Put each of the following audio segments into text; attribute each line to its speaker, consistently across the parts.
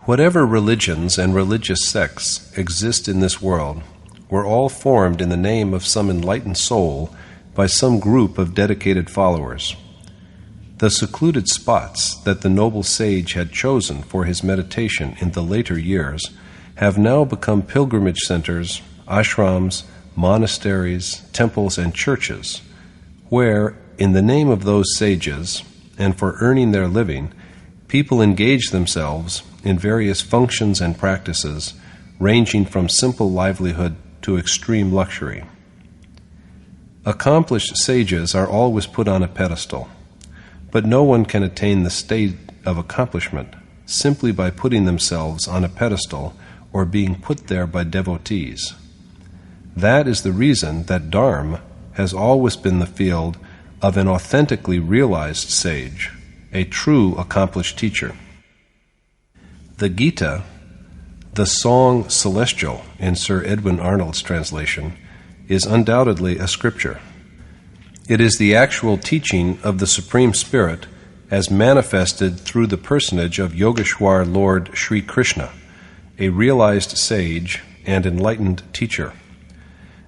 Speaker 1: Whatever religions and religious sects exist in this world were all formed in the name of some enlightened soul by some group of dedicated followers. The secluded spots that the noble sage had chosen for his meditation in the later years have now become pilgrimage centers, ashrams, monasteries, temples, and churches, where, in the name of those sages, and for earning their living, people engage themselves in various functions and practices ranging from simple livelihood to extreme luxury. Accomplished sages are always put on a pedestal, but no one can attain the state of accomplishment simply by putting themselves on a pedestal or being put there by devotees. That is the reason that Dharma has always been the field of an authentically realized sage, a true accomplished teacher. The Gita, the song celestial in Sir Edwin Arnold's translation, is undoubtedly a scripture. It is the actual teaching of the Supreme Spirit as manifested through the personage of Yogeshwar Lord Sri Krishna, a realized sage and enlightened teacher.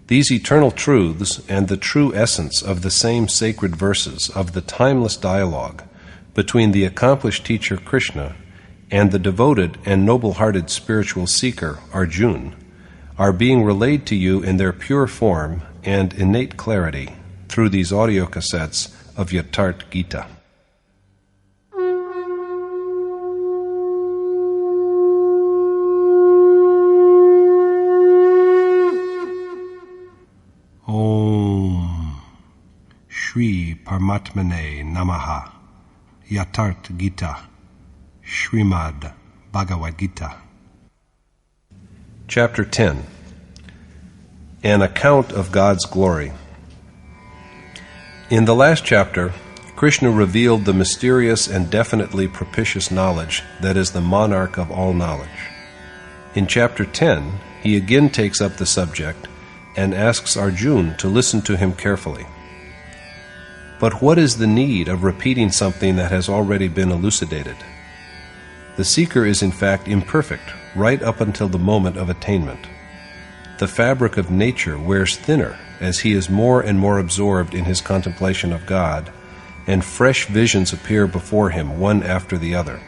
Speaker 1: These eternal truths and the true essence of the same sacred verses of the timeless dialogue between the accomplished teacher Krishna and the devoted and noble-hearted spiritual seeker Arjuna are being relayed to you in their pure form and innate clarity through these audio cassettes of Yatharth Gita. Om Shri Paramatmane Namaha. Yatharth Gita, Srimad Bhagavad Gita. Chapter 10. An Account of God's Glory. In the last chapter, Krishna revealed the mysterious and definitely propitious knowledge that is the monarch of all knowledge. In chapter 10, he again takes up the subject and asks Arjuna to listen to him carefully. But what is the need of repeating something that has already been elucidated? The seeker is in fact imperfect right up until the moment of attainment. The fabric of nature wears thinner as he is more and more absorbed in his contemplation of God, and fresh visions appear before him one after the other.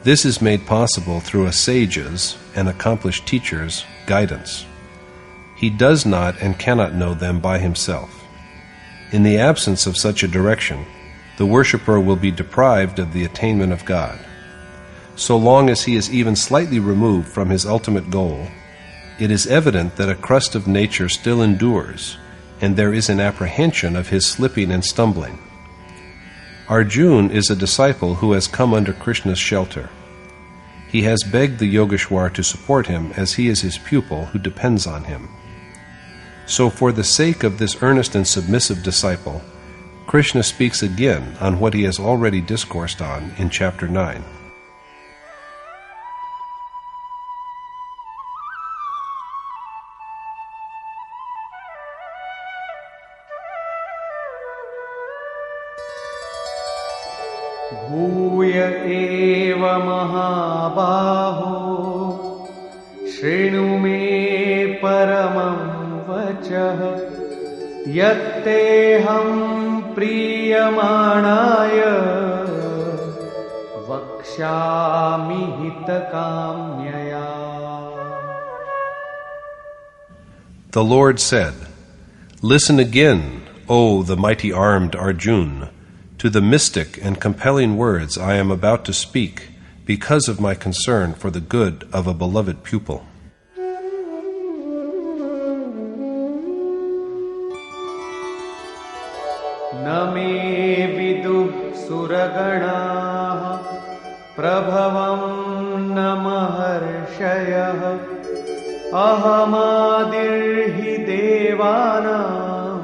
Speaker 1: This is made possible through a sage's, an accomplished teacher's, guidance. He does not and cannot know them by himself. In the absence of such a direction, the worshipper will be deprived of the attainment of God. So long as he is even slightly removed from his ultimate goal, it is evident that a crust of nature still endures, and there is an apprehension of his slipping and stumbling. Arjuna is a disciple who has come under Krishna's shelter. He has begged the Yogeshwar to support him as he is his pupil who depends on him. So for the sake of this earnest and submissive disciple, Krishna speaks again on what he has already discoursed on in chapter 9.
Speaker 2: Bhuya eva mahabaho shrinu me paramam yatteham priyamanaya vakshami hitakamyaya.
Speaker 1: The Lord said, "Listen again, O the mighty-armed Arjuna, to the mystic and compelling words I am about to speak because of my concern for the good of a beloved pupil.
Speaker 2: Na me viduh suraganaah prabhavam na maharshayah ahamadirhi devanam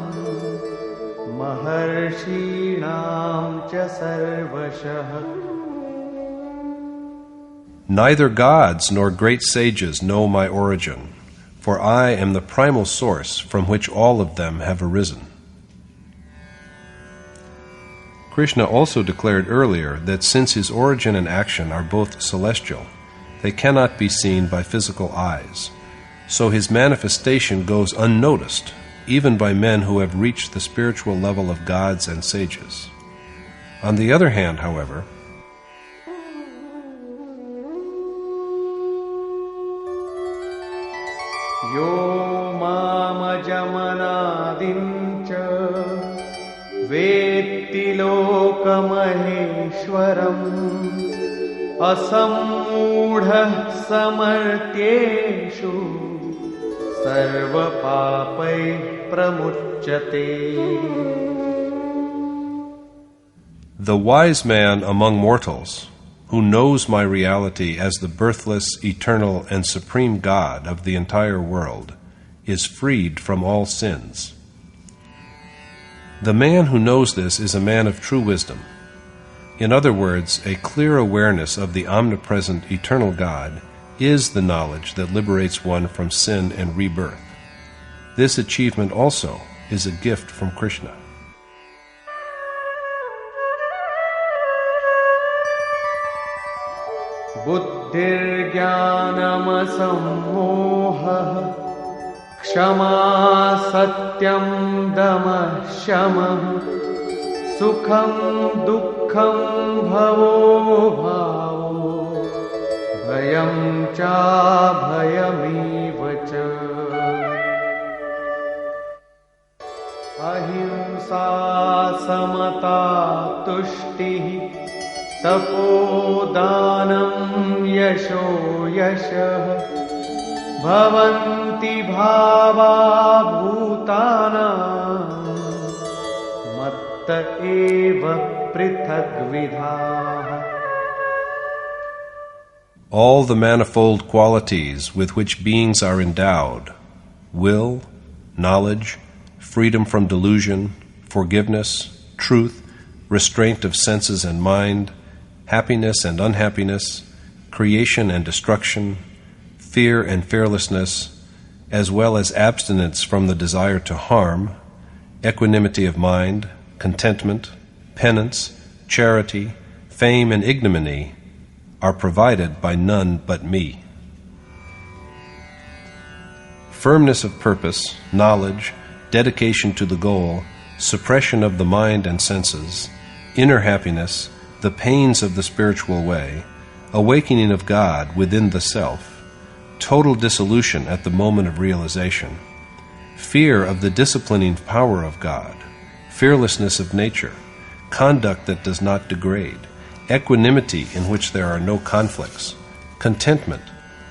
Speaker 2: maharshinam cha sarvashah.
Speaker 1: Neither gods nor great sages know my origin, for I am the primal source from which all of them have arisen. Krishna also declared earlier that since his origin and action are both celestial, they cannot be seen by physical eyes. So his manifestation goes unnoticed, even by men who have reached the spiritual level of gods and sages. On the other hand, however,
Speaker 2: Yo mamajamanadim Vetti lokamaheshwaram asammudha samartyeshu sarvapapai pramuchyate.
Speaker 1: The wise man among mortals, who knows my reality as the birthless, eternal, and supreme God of the entire world, is freed from all sins. The man who knows this is a man of true wisdom. In other words, a clear awareness of the omnipresent, eternal God is the knowledge that liberates one from sin and rebirth. This achievement also is a gift from Krishna.
Speaker 2: Buddhir jnanam sammoha Kshama satyam dama shamah Sukham dukkham bhavo bhavo Bhayam cha bhayamiva cha Ahimsa samata tushti Tapodanam yasho yashah Bhavanti bhava bhutanam Matta eva prithak vidha.
Speaker 1: All the manifold qualities with which beings are endowed, will, knowledge, freedom from delusion, forgiveness, truth, restraint of senses and mind, happiness and unhappiness, creation and destruction, fear and fearlessness, as well as abstinence from the desire to harm, equanimity of mind, contentment, penance, charity, fame and ignominy, are provided by none but me. Firmness of purpose, knowledge, dedication to the goal, suppression of the mind and senses, inner happiness, the pains of the spiritual way, awakening of God within the self, total dissolution at the moment of realization, fear of the disciplining power of God, fearlessness of nature, conduct that does not degrade, equanimity in which there are no conflicts, contentment,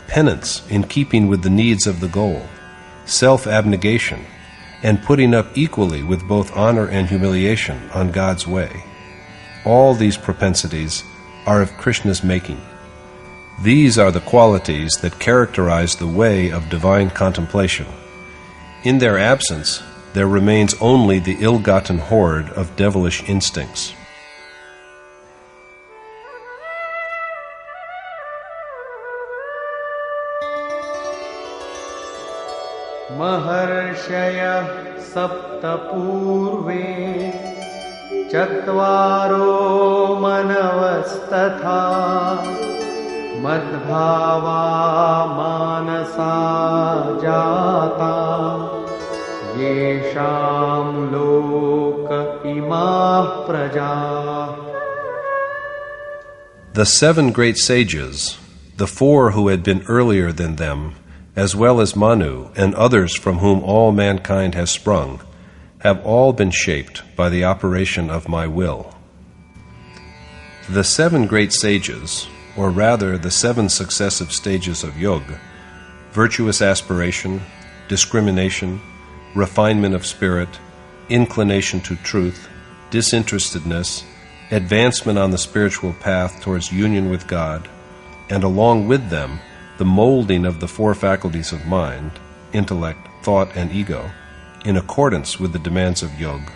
Speaker 1: penance in keeping with the needs of the goal, self-abnegation, and putting up equally with both honor and humiliation on God's way. All these propensities are of Krishna's making. These are the qualities that characterize the way of divine contemplation. In their absence, there remains only the ill-gotten horde of devilish instincts.
Speaker 2: Maharshaya sapta purve Chatvaro manavastatha Madbhava manasa jata Yesham loka imah praja.
Speaker 1: The 7 great sages, the 4 who had been earlier than them, as well as Manu and others from whom all mankind has sprung, have all been shaped by the operation of my will. The 7 great sages, or rather the 7 successive stages of yoga, virtuous aspiration, discrimination, refinement of spirit, inclination to truth, disinterestedness, advancement on the spiritual path towards union with God, and along with them, the molding of the 4 faculties of mind, intellect, thought, and ego, in accordance with the demands of yoga,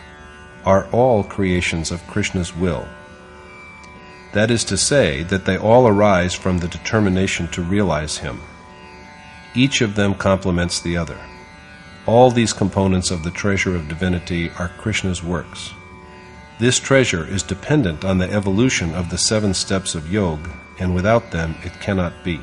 Speaker 1: are all creations of Krishna's will. That is to say, that they all arise from the determination to realize Him. Each of them complements the other. All these components of the treasure of divinity are Krishna's works. This treasure is dependent on the evolution of the 7 steps of yoga, and without them it cannot be.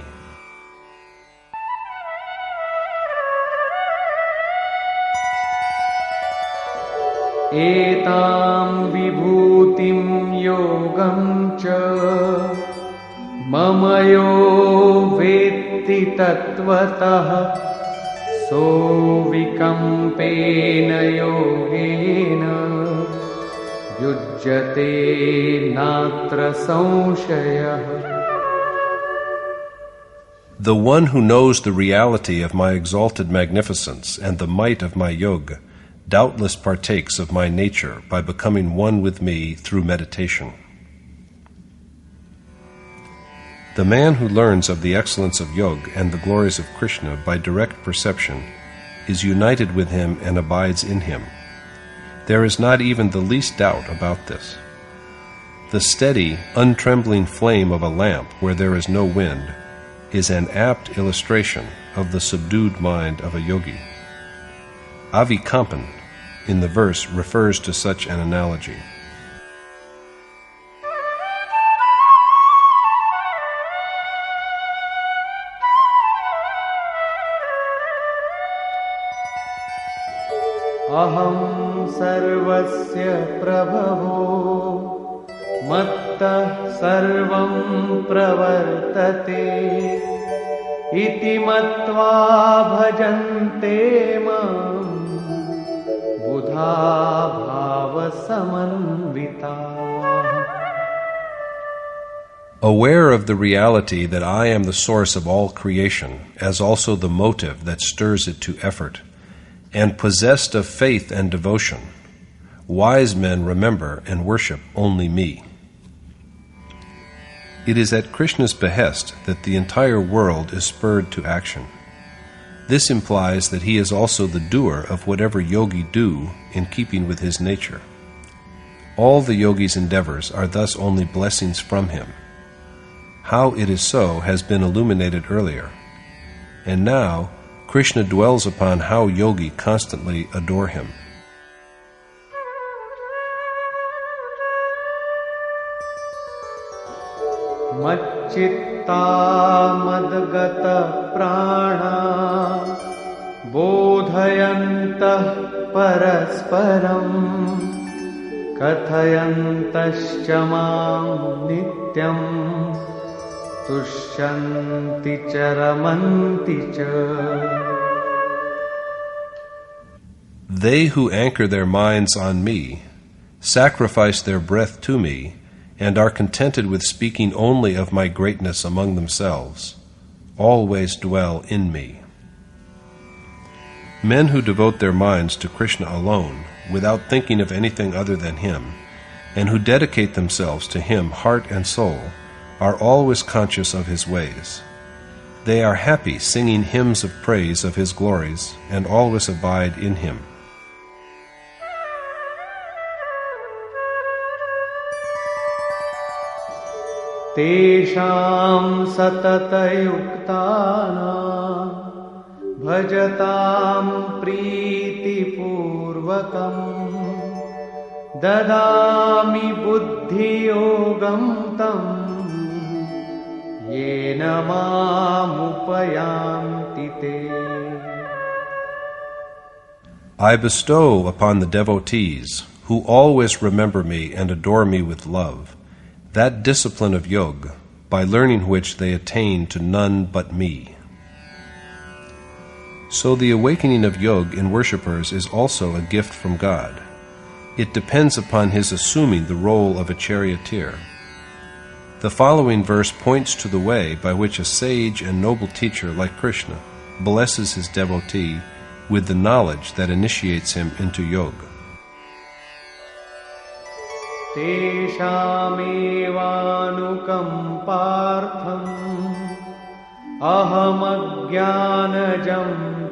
Speaker 2: एतां विभूतिं योगं च मम यो वेत्ति तत्त्वतः सोऽविकम्पेन योगेन युज्यते नात्र संशयः.
Speaker 1: The one who knows the reality of my exalted magnificence and the might of my yoga doubtless partakes of my nature by becoming one with me through meditation. The man who learns of the excellence of yoga and the glories of Krishna by direct perception is united with him and abides in him. There is not even the least doubt about this. The steady, untrembling flame of a lamp where there is no wind is an apt illustration of the subdued mind of a yogi. Avikampan in the verse refers to such an analogy.
Speaker 2: अहं सर्वस्य प्रभवो मत्तः सर्वं प्रवर्तते इति मत्वा भजन्ते मां बुधा भावसमन्विताः.
Speaker 1: Aware of the reality that I am the source of all creation, as also the motive that stirs it to effort, and possessed of faith and devotion, wise men remember and worship only me. It is at Krishna's behest that the entire world is spurred to action. This implies that he is also the doer of whatever yogi do in keeping with his nature. All the yogi's endeavors are thus only blessings from him. How it is so has been illuminated earlier, and now Krishna dwells upon how yogi constantly adore him.
Speaker 2: मच्चित्ता मद्गत प्राणा बोधयन्तः परस्परं कथयन्तश्च मां नित्यं तुष्यन्ति च रमन्ति च.
Speaker 1: They who anchor their minds on me, sacrifice their breath to me, and are contented with speaking only of my greatness among themselves, always dwell in me. Men who devote their minds to Krishna alone, without thinking of anything other than him, and who dedicate themselves to him heart and soul, are always conscious of his ways. They are happy singing hymns of praise of his glories, and always abide in him.
Speaker 2: तेषां सततयुक्तानां भजतां प्रीतिपूर्वकं ददामि बुद्धियोगं तं येन मामुपयान्ति ते.
Speaker 1: I bestow upon the devotees, who always remember me and adore me with love, that discipline of yoga, by learning which they attain to none but me. So the awakening of yoga in worshippers is also a gift from God. It depends upon his assuming the role of a charioteer. The following verse points to the way by which a sage and noble teacher like Krishna blesses his devotee with the knowledge that initiates him into yoga.
Speaker 2: तेषामेवानुकम्पार्थम् अहमज्ञानजं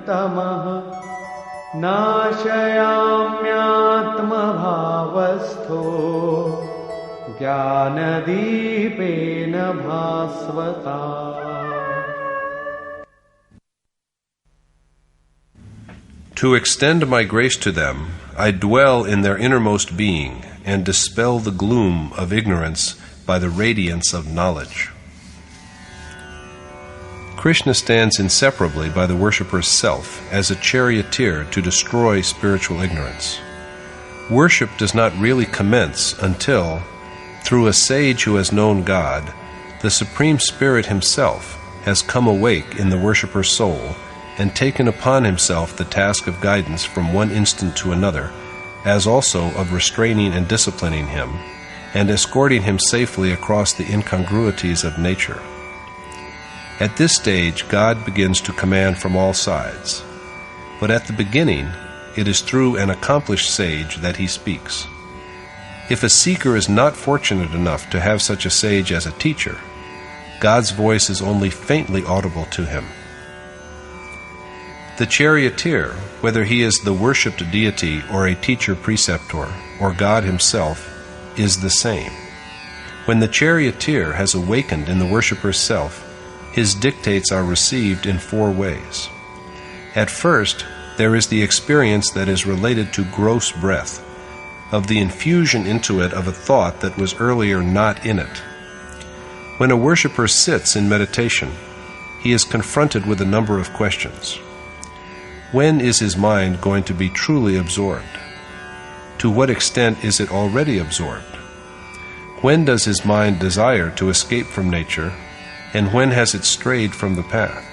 Speaker 2: तमः नाशयाम्यात्मभावस्थो ज्ञानदीपेन भास्वता.
Speaker 1: To extend my grace to them, I dwell in their innermost being, and dispel the gloom of ignorance by the radiance of knowledge. Krishna stands inseparably by the worshipper's self as a charioteer to destroy spiritual ignorance. Worship does not really commence until, through a sage who has known God, the Supreme Spirit Himself has come awake in the worshipper's soul and taken upon Himself the task of guidance from one instant to another, as also of restraining and disciplining him, and escorting him safely across the incongruities of nature. At this stage, God begins to command from all sides, but at the beginning, it is through an accomplished sage that He speaks. If a seeker is not fortunate enough to have such a sage as a teacher, God's voice is only faintly audible to him. The charioteer, whether he is the worshipped deity or a teacher preceptor or God Himself, is the same. When the charioteer has awakened in the worshipper's self, his dictates are received in 4 ways. At first, there is the experience that is related to gross breath, of the infusion into it of a thought that was earlier not in it. When a worshipper sits in meditation, he is confronted with a number of questions. When is his mind going to be truly absorbed? To what extent is it already absorbed? When does his mind desire to escape from nature, and when has it strayed from the path?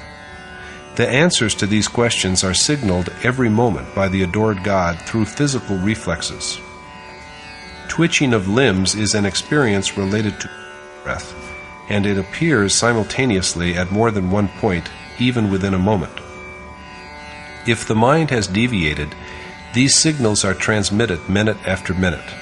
Speaker 1: The answers to these questions are signaled every moment by the adored God through physical reflexes. Twitching of limbs is an experience related to breath, and it appears simultaneously at more than one point, even within a moment. If the mind has deviated, these signals are transmitted minute after minute.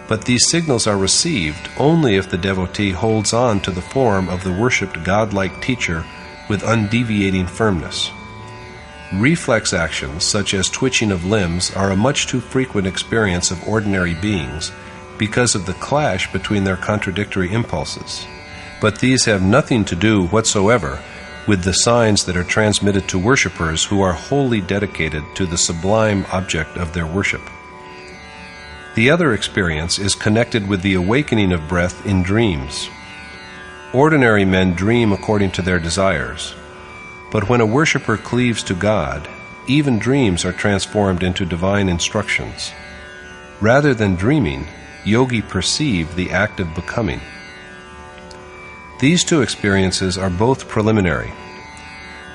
Speaker 1: But these signals are received only if the devotee holds on to the form of the worshipped godlike teacher with undeviating firmness. Reflex actions, such as twitching of limbs, are a much too frequent experience of ordinary beings because of the clash between their contradictory impulses. But these have nothing to do whatsoever with the signs that are transmitted to worshippers who are wholly dedicated to the sublime object of their worship. The other experience is connected with the awakening of breath in dreams. Ordinary men dream according to their desires, but when a worshipper cleaves to God, even dreams are transformed into divine instructions. Rather than dreaming, yogi perceive the act of becoming. These 2 experiences are both preliminary.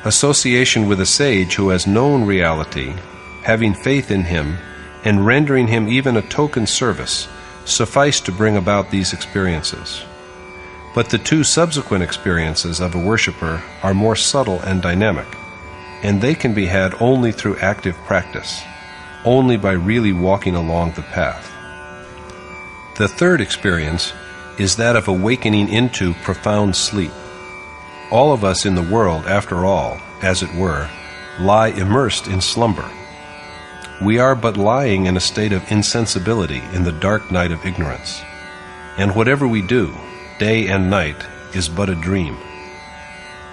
Speaker 1: Association with a sage who has known reality, having faith in him, and rendering him even a token service, suffice to bring about these experiences. But the 2 subsequent experiences of a worshipper are more subtle and dynamic, and they can be had only through active practice, only by really walking along the path. The 3rd experience is that of awakening into profound sleep. All of us in the world, after all, as it were, lie immersed in slumber. We are but lying in a state of insensibility in the dark night of ignorance, and whatever we do, day and night, is but a dream.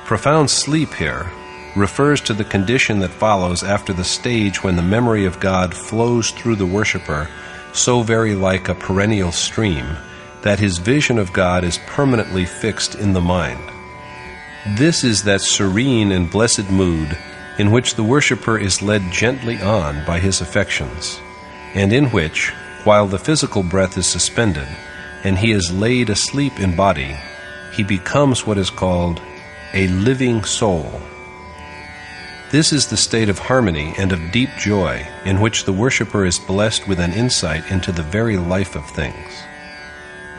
Speaker 1: Profound sleep here refers to the condition that follows after the stage when the memory of God flows through the worshipper so very like a perennial stream that his vision of God is permanently fixed in the mind. This is that serene and blessed mood in which the worshipper is led gently on by his affections, and in which, while the physical breath is suspended, and he is laid asleep in body, he becomes what is called a living soul. This is the state of harmony and of deep joy in which the worshipper is blessed with an insight into the very life of things.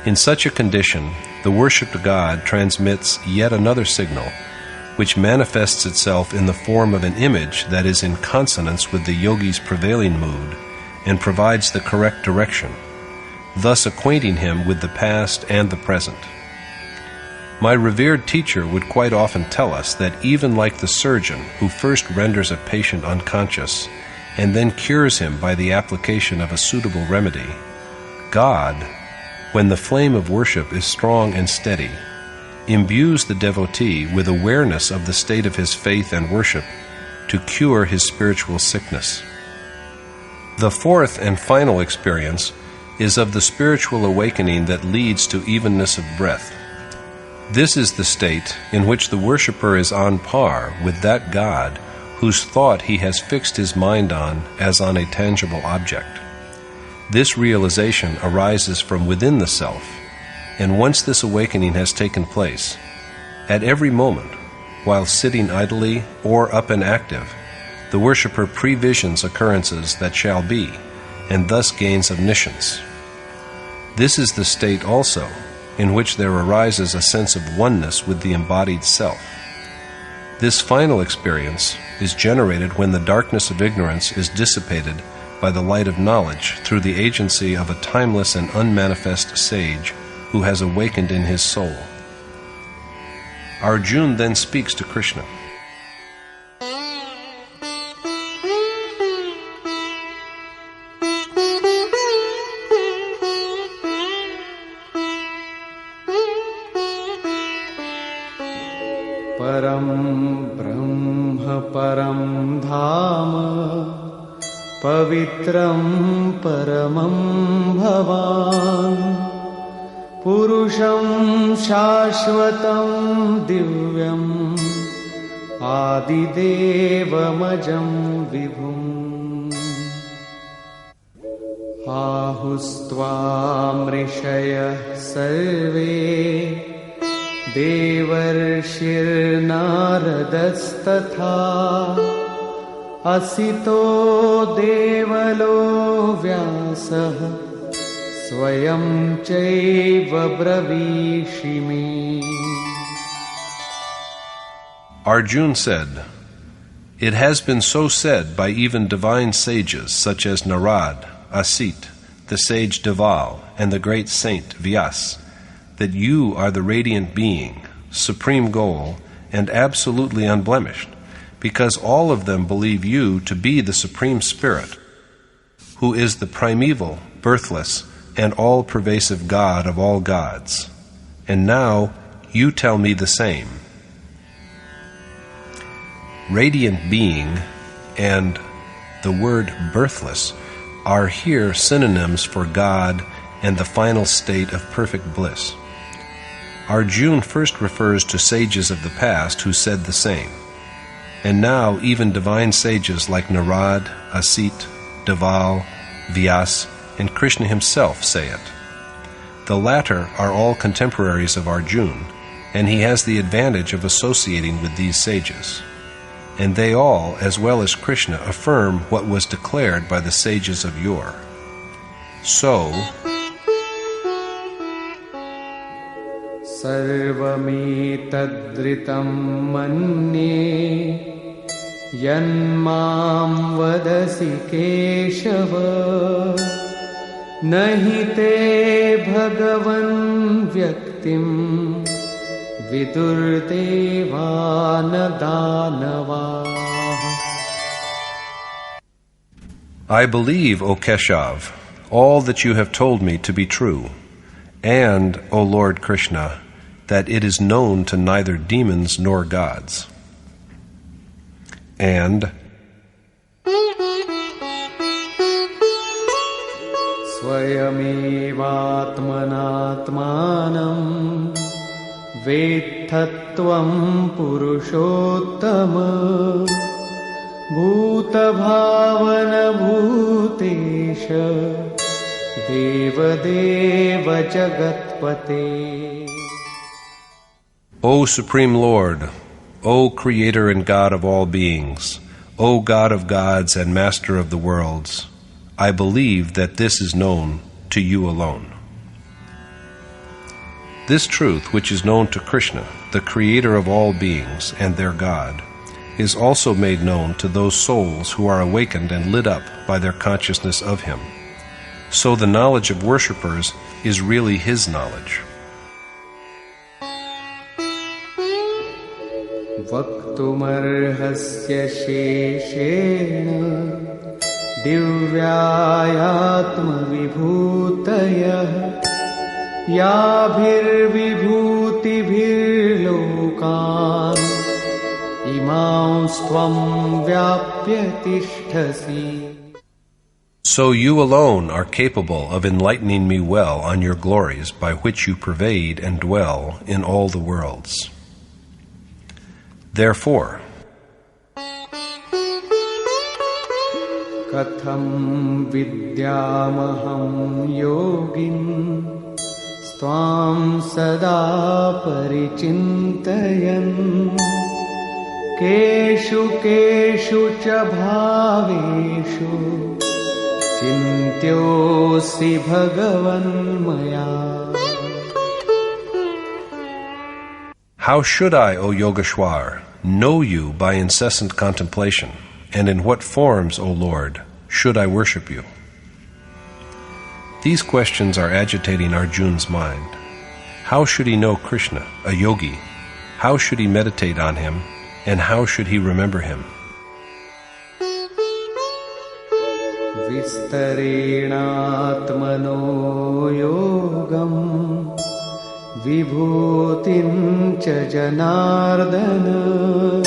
Speaker 1: In such a condition, the worshipped God transmits yet another signal, which manifests itself in the form of an image that is in consonance with the yogi's prevailing mood and provides the correct direction, thus acquainting him with the past and the present. My revered teacher would quite often tell us that even like the surgeon who first renders a patient unconscious and then cures him by the application of a suitable remedy, God, when the flame of worship is strong and steady, imbues the devotee with awareness of the state of his faith and worship to cure his spiritual sickness. The 4th and final experience is of the spiritual awakening that leads to evenness of breath. This is the state in which the worshipper is on par with that God whose thought he has fixed his mind on as on a tangible object. This realization arises from within the self, and once this awakening has taken place, at every moment, while sitting idly or up and active, the worshipper previsions occurrences that shall be, and thus gains omniscience. This is the state also in which there arises a sense of oneness with the embodied self. This final experience is generated when the darkness of ignorance is dissipated by the light of knowledge through the agency of a timeless and unmanifest sage who has awakened in his soul. Arjuna then speaks to Krishna.
Speaker 2: परं ब्रह्म परं धाम पवित्रं परमं भवान् पुरुषं शाश्वतं दिव्यम् आदिदेवमजं विभुम् आहुस्त्वामृषयः सर्वे देवर्षिर्नारदस्तथा असितो देवलो व्यासः स्वयं चैव ब्रवीषि मे.
Speaker 1: Arjuna said, "It has been so said by even divine sages such as Narad, Asit, the sage Deval, and the great saint Vyas, that you are the radiant being, supreme goal, and absolutely unblemished, because all of them believe you to be the Supreme Spirit, who is the primeval, birthless, and all-pervasive God of all gods. And now you tell me the same." Radiant being and the word birthless are here synonyms for God and the final state of perfect bliss. Arjuna first refers to sages of the past who said the same, and now even divine sages like Narad, Asit, Deval, Vyas, and Krishna himself say it. The latter are all contemporaries of Arjuna, and he has the advantage of associating with these sages. And they all, as well as Krishna, affirm what was declared by the sages of yore. So,
Speaker 2: सर्वमेतद्रितं मन्ये यन्मां वदसि केशव न हि ते भगवन् व्यक्तिं विदुर्देवान् दानवाः.
Speaker 1: I believe, O Keshav, all that you have told me to be true, and, O Lord Krishna, that it is known to neither demons nor gods. And
Speaker 2: स्वयमेवात्मनात्मानं वेत्थत्वं पुरुषोत्तम भूतभावनभूतेश देवदेव जगत्पते.
Speaker 1: O Supreme Lord, O Creator and God of all beings, O God of gods and Master of the worlds, I believe that this is known to you alone. This truth, which is known to Krishna, the Creator of all beings and their God, is also made known to those souls who are awakened and lit up by their consciousness of Him. So the knowledge of worshippers is really His knowledge.
Speaker 2: वक्तुमर्हस्य शेषेण दिव्यायात्मविभूतयः याभिर्विभूतिभिर्लोकान् इमांस्त्वं व्याप्य तिष्ठसि.
Speaker 1: So you alone are capable of enlightening me well on your glories by which you pervade and dwell in all the worlds. Therefore,
Speaker 2: Katham vidyamaham yogin Tvam sada parichintayan Keshu keshu cha bhaveshu Chintyosi bhagavan maya.
Speaker 1: how should I, O Yogeshwar, know you by incessant contemplation, and in what forms, O Lord, should I worship you? These questions are agitating Arjuna's mind. How should he know Krishna, a yogi? How should he meditate on him? And how should he remember him?
Speaker 2: Vistarenatmano yogam Vibhutim cha janardana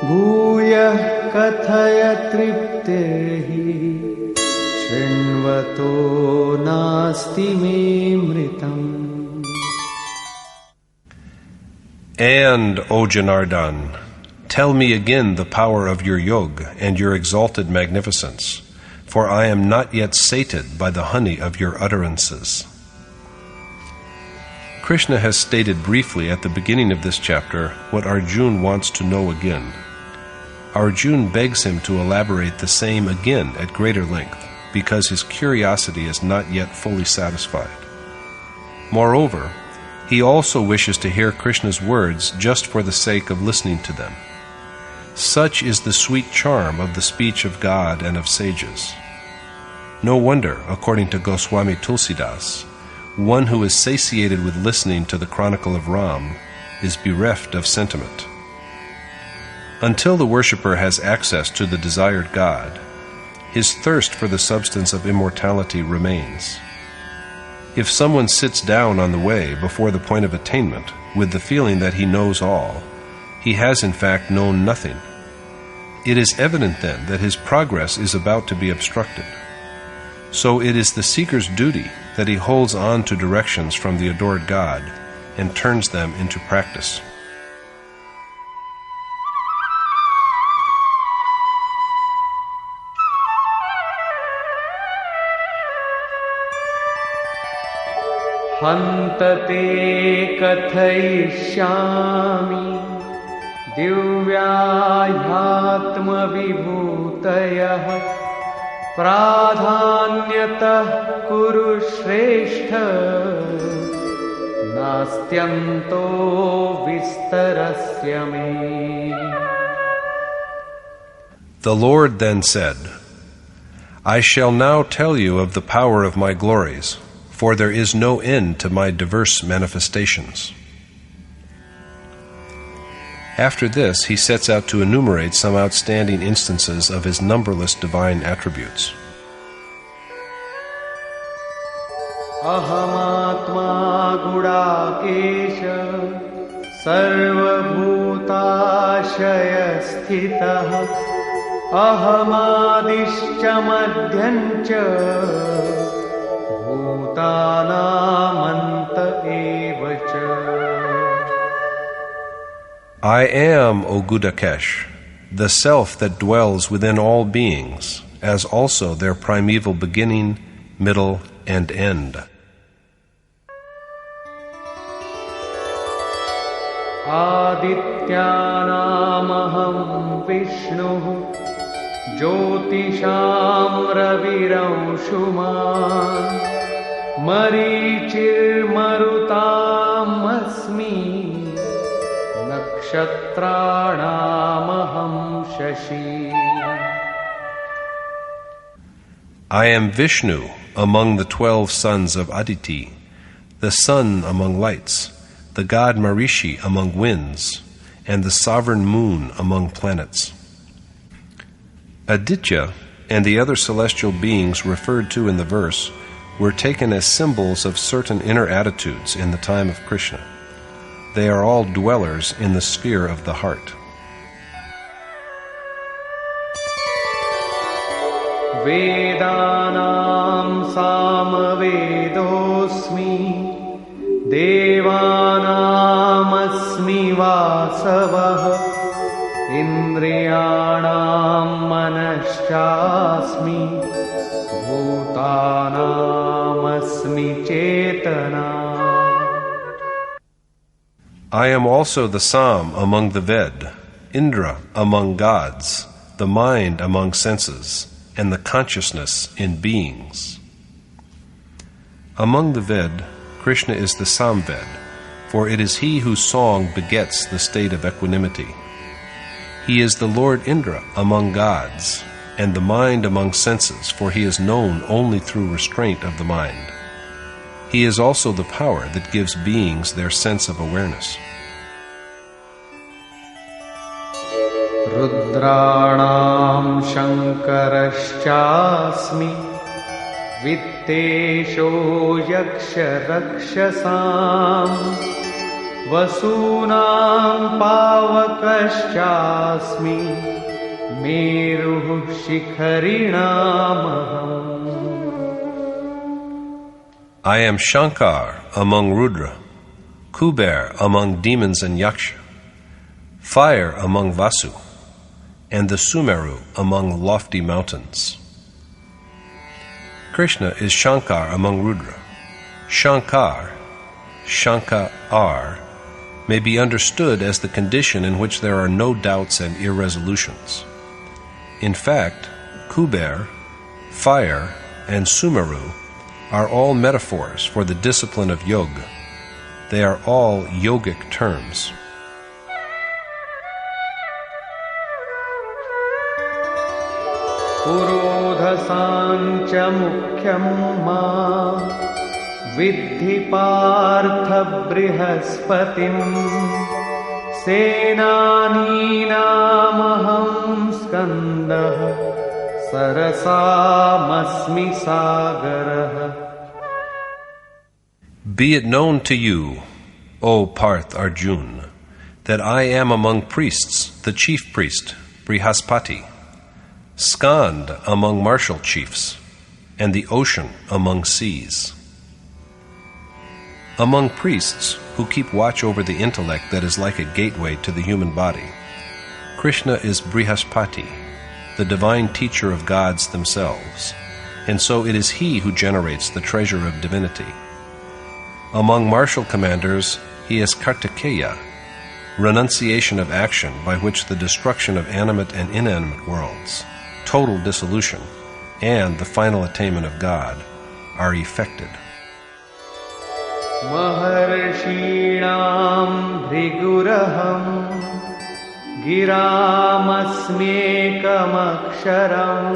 Speaker 2: Bhuyah kathaya triptehi Shrinvato nasti me mritam.
Speaker 1: And, O Janardhan, tell me again the power of your yoga and your exalted magnificence, for I am not yet sated by the honey of your utterances. Krishna has stated briefly at the beginning of this chapter what Arjuna wants to know again. Arjuna begs him to elaborate the same again at greater length, because his curiosity is not yet fully satisfied. Moreover, he also wishes to hear Krishna's words just for the sake of listening to them. Such is the sweet charm of the speech of God and of sages. No wonder, according to Goswami Tulsidas, one who is satiated with listening to the chronicle of Ram is bereft of sentiment. Until the worshipper has access to the desired God, his thirst for the substance of immortality remains. If someone sits down on the way before the point of attainment with the feeling that he knows all, he has in fact known nothing. It is evident then that his progress is about to be obstructed. So it is the seeker's duty that he holds on to directions from the adored God and turns them into practice.
Speaker 2: Hantate kathayishyami Divyāyātma vibhūtayah Pradhanyatah kuru shrestha Nastyanto vistarasya me.
Speaker 1: The Lord then said, I shall now tell you of the power of my glories, for there is no end to my diverse manifestations. After this, he sets out to enumerate some outstanding instances of his numberless divine attributes.
Speaker 2: Ahamatma gudakesha sarvabhutashaya sthitah Ahamadishcha madhyancha bhutanamanta evacha.
Speaker 1: I am, O Gudakesh, the self that dwells within all beings, as also their primeval beginning, middle, and end.
Speaker 2: Adityanamaham Vishnu Jyotisham Raviramshuman Marichir Marutam Asmi Nakshatranamaham Shashi.
Speaker 1: I am Vishnu among the 12 sons of Aditi, the sun among lights, the god Marishi among winds, and the sovereign moon among planets. Aditya and the other celestial beings referred to in the verse were taken as symbols of certain inner attitudes in the time of Krishna. They are all dwellers in the sphere of the heart.
Speaker 2: वेदानां सामवेदोऽस्मि देवानामस्मि वासवः इन्द्रियाणां मनश्चास्मि भूतानामस्मि चेतना.
Speaker 1: I am also the Sam among the Ved, Indra among gods, the mind among senses, and the consciousness in beings. Among the Ved, Krishna is the Samved, for it is he whose song begets the state of equanimity. He is the Lord Indra among gods, and the mind among senses, for he is known only through restraint of the mind. He is also the power that gives beings their sense of awareness.
Speaker 2: Rudraణam Shankaraschasmi Vittesho Yaksha Rakshasam Vasunam Pavakaschasmi Meruh Shikharinamaham.
Speaker 1: I am Shankar among Rudra, Kuber among demons and Yaksha, fire among Vasu, and the Sumeru among lofty mountains. Krishna is Shankar among Rudra. Shankar, Shankar, may be understood as the condition in which there are no doubts and irresolutions. In fact, Kuber, fire, and Sumeru are all metaphors for the discipline of yoga. They are all yogic terms.
Speaker 2: Purodhasancha mukhyam ma Viddhi partha brihaspatim Senaninamaham skandah Sarasamasmi sagarah.
Speaker 1: Be it known to you, O Parth Arjun, that I am among priests the chief priest, Brihaspati, Skand among martial chiefs, and the ocean among seas. Among priests who keep watch over the intellect that is like a gateway to the human body, Krishna is Brihaspati, the divine teacher of gods themselves, and so it is he who generates the treasure of divinity. Among martial commanders, he is Kartikeya, renunciation of action by which the destruction of animate and inanimate worlds, total dissolution, and the final attainment of God are effected.
Speaker 2: Maharshinam Bhriguraham Giramasmekamaksharam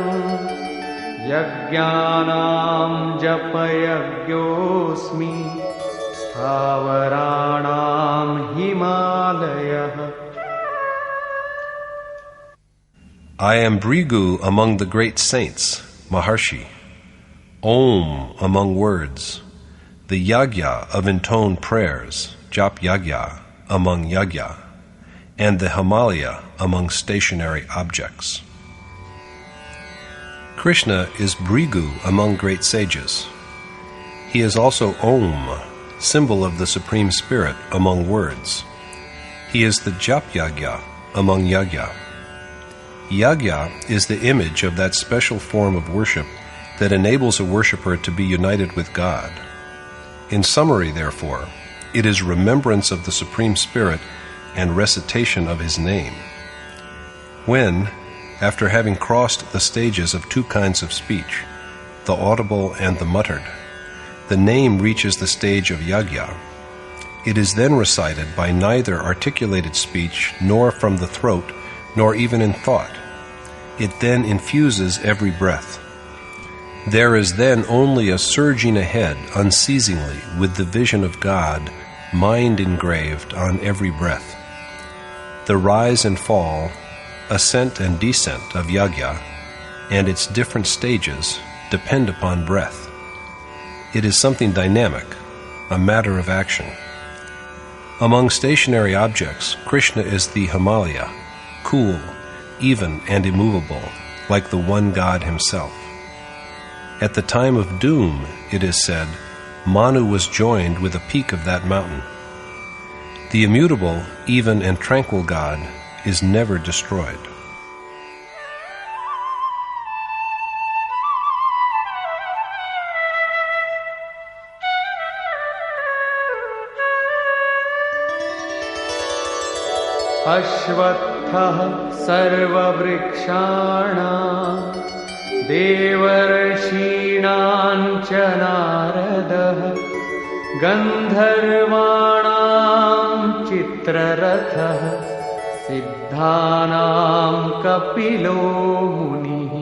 Speaker 2: Yajnanam Japayagyosmi Sthavaranam Himalayah.
Speaker 1: I am Bhrigu among the great saints, Maharshi, Om among words, the Yagya of intoned prayers, Jap Yagya, among Yagya, and the Himalaya among stationary objects. Krishna is Bhrigu among great sages. He is also Om, symbol of the Supreme Spirit, among words. He is the Jap Yagya among Yagya. Yagya is the image of that special form of worship that enables a worshipper to be united with God. In summary, therefore, it is remembrance of the Supreme Spirit and recitation of His name. When, after having crossed the stages of two kinds of speech, the audible and the muttered, the name reaches the stage of Yagya, it is then recited by neither articulated speech nor from the throat nor even in thought. It then infuses every breath. There is then only a surging ahead unceasingly with the vision of God, mind engraved on every breath. The rise and fall, ascent and descent of Yagya and its different stages depend upon breath. It is something dynamic, a matter of action. Among stationary objects, Krishna is the Himalaya, cool, even and immovable, like the one God himself. At the time of doom, it is said, Manu was joined with a peak of that mountain. The immutable, even and tranquil God is never destroyed.
Speaker 2: अश्वत्थः सर्ववृक्षाणां देवर्षीणां च नारदः गन्धर्वाणां चित्ररथः सिद्धानां कपिलो मुनिः.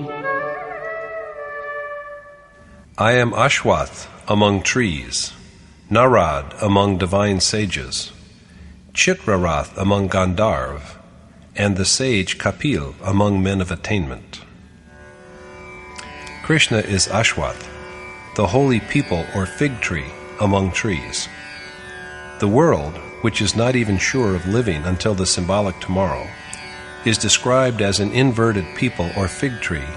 Speaker 1: I am Ashwath among trees, Narad among divine sages, Chitrarath among Gandharv, and the sage Kapil among men of attainment. Krishna is Ashwath, the holy people or fig tree among trees. The world, which is not even sure of living until the symbolic tomorrow, is described as an inverted people or fig tree,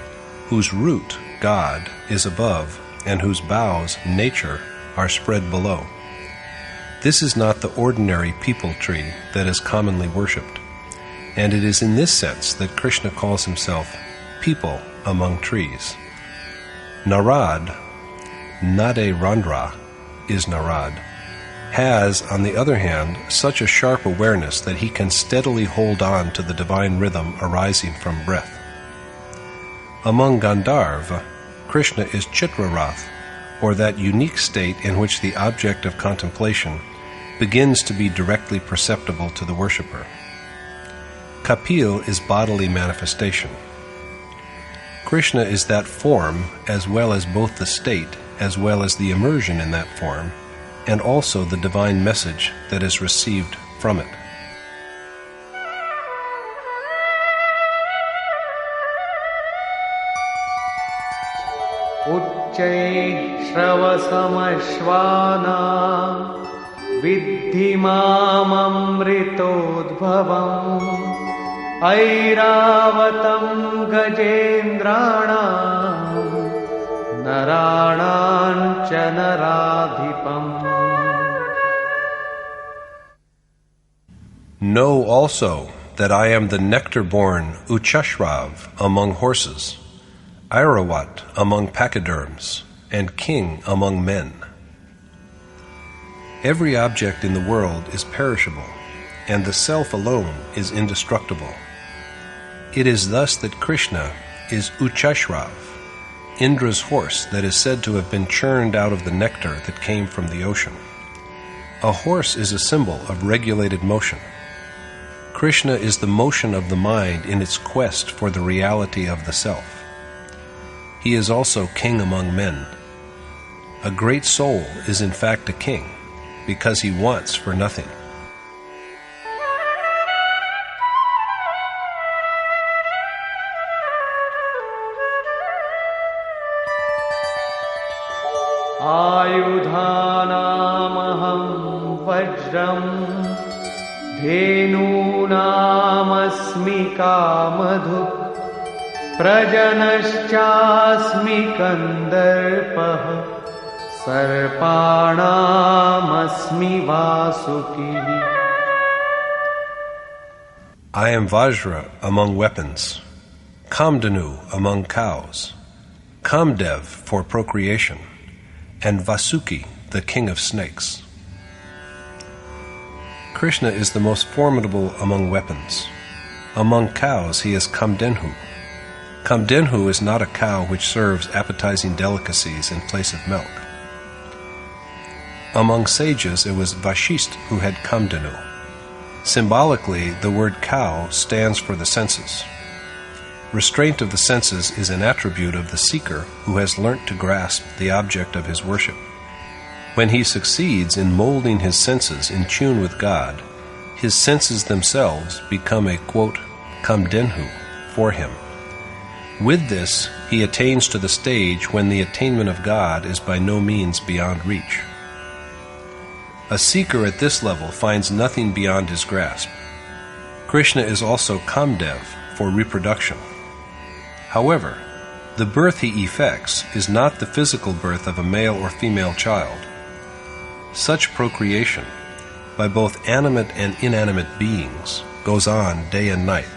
Speaker 1: whose root, God, is above, and whose boughs, nature, are spread below. This is not the ordinary people tree that is commonly worshipped, and it is in this sense that Krishna calls himself people among trees. Narad, Nade Randra, is Narad, has, on the other hand, such a sharp awareness that he can steadily hold on to the divine rhythm arising from breath. Among Gandharva, Krishna is Chitrarath, or that unique state in which the object of contemplation begins to be directly perceptible to the worshipper. Kapil is bodily manifestation. Krishna is that form as well as both the state as well as the immersion in that form, and also the divine message that is received from it.
Speaker 2: उच्चैः श्रवसमश्वानां विद्धि माममृतोद्भवम् ऐरावतं गजेन्द्राणां नराणां च नराधिपम्.
Speaker 1: Know also that I am the nectar-born Uchashrav among horses, Airawat among pachyderms, and king among men. Every object in the world is perishable, and the self alone is indestructible. It is thus that Krishna is Uchashrav, Indra's horse that is said to have been churned out of the nectar that came from the ocean. A horse is a symbol of regulated motion. Krishna is the motion of the mind in its quest for the reality of the self. He is also king among men. A great soul is in fact a king, because he wants for nothing.
Speaker 2: आयुधानामहं वज्रं धेनूनामस्मि Kamadhuk प्रजनश्चास्मि कन्दर्पः सर्पाणामस्मि वासुकिः.
Speaker 1: I am Vajra among weapons, Kamdanu among cows, Kamdev for procreation, and Vasuki, the king of snakes. Krishna is the most formidable among weapons. Among cows he is Kamdenhu. Kamdenhu is not a cow which serves appetizing delicacies in place of milk. Among sages it was Vashist who had Kamdenu. Symbolically, the word cow stands for the senses. Restraint of the senses is an attribute of the seeker who has learnt to grasp the object of his worship. When he succeeds in molding his senses in tune with God, his senses themselves become a, quote, kamdenhu for him. With this, he attains to the stage when the attainment of God is by no means beyond reach. A seeker at this level finds nothing beyond his grasp. Krishna is also Kamdev for reproduction. However, The birth he effects is not the physical birth of a male or female child. Such procreation, by both animate and inanimate beings, goes on day and night.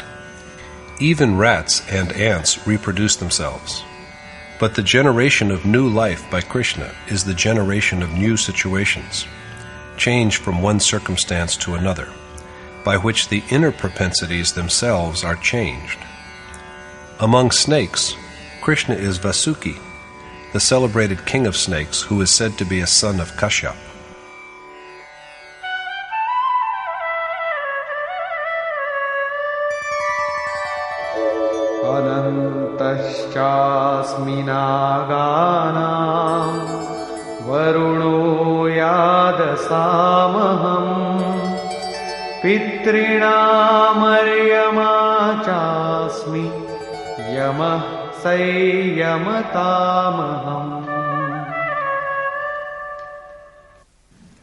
Speaker 1: Even rats and ants reproduce themselves. But the generation of new life by Krishna is the generation of new situations, change from one circumstance to another, by which the inner propensities themselves are changed. Among snakes, Krishna is Vasuki, the celebrated king of snakes who is said to be a son of Kashyap.
Speaker 2: Anantaschasmi naganam varuno yadasamaham pitrinamaryama chasmi yamah sayamatamaham.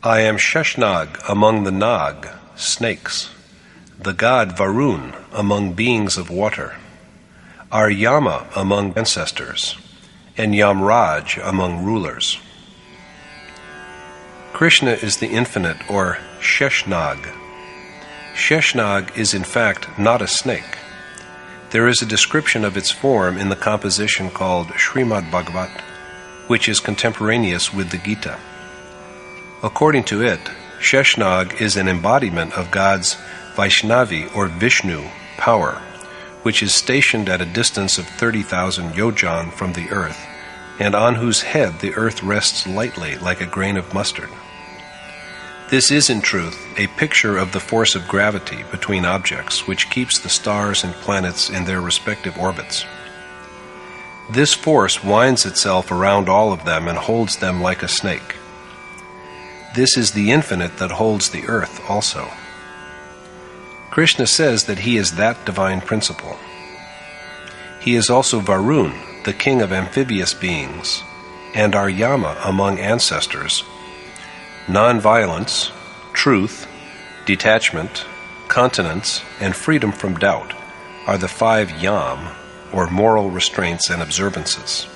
Speaker 1: I am Sheshnag among the Nag, snakes, the god Varun among beings of water, are Yama among ancestors, and Yamraj among rulers. Krishna is the infinite, or Sheshnag. Sheshnag is in fact not a snake. There is a description of its form in the composition called Srimad Bhagavat, which is contemporaneous with the Gita. According to it, Sheshnag is an embodiment of God's Vaishnavi or Vishnu power, which is stationed at a distance of 30,000 yojan from the earth, and on whose head the earth rests lightly like a grain of mustard. This is, in truth, a picture of the force of gravity between objects, which keeps the stars and planets in their respective orbits. This force winds itself around all of them and holds them like a snake. This is the infinite that holds the earth also. Krishna says that he is that divine principle. He is also Varun, the king of amphibious beings, and are Yama among ancestors. Non-violence, truth, detachment, continence, and freedom from doubt are the 5 yam, or moral restraints and observances.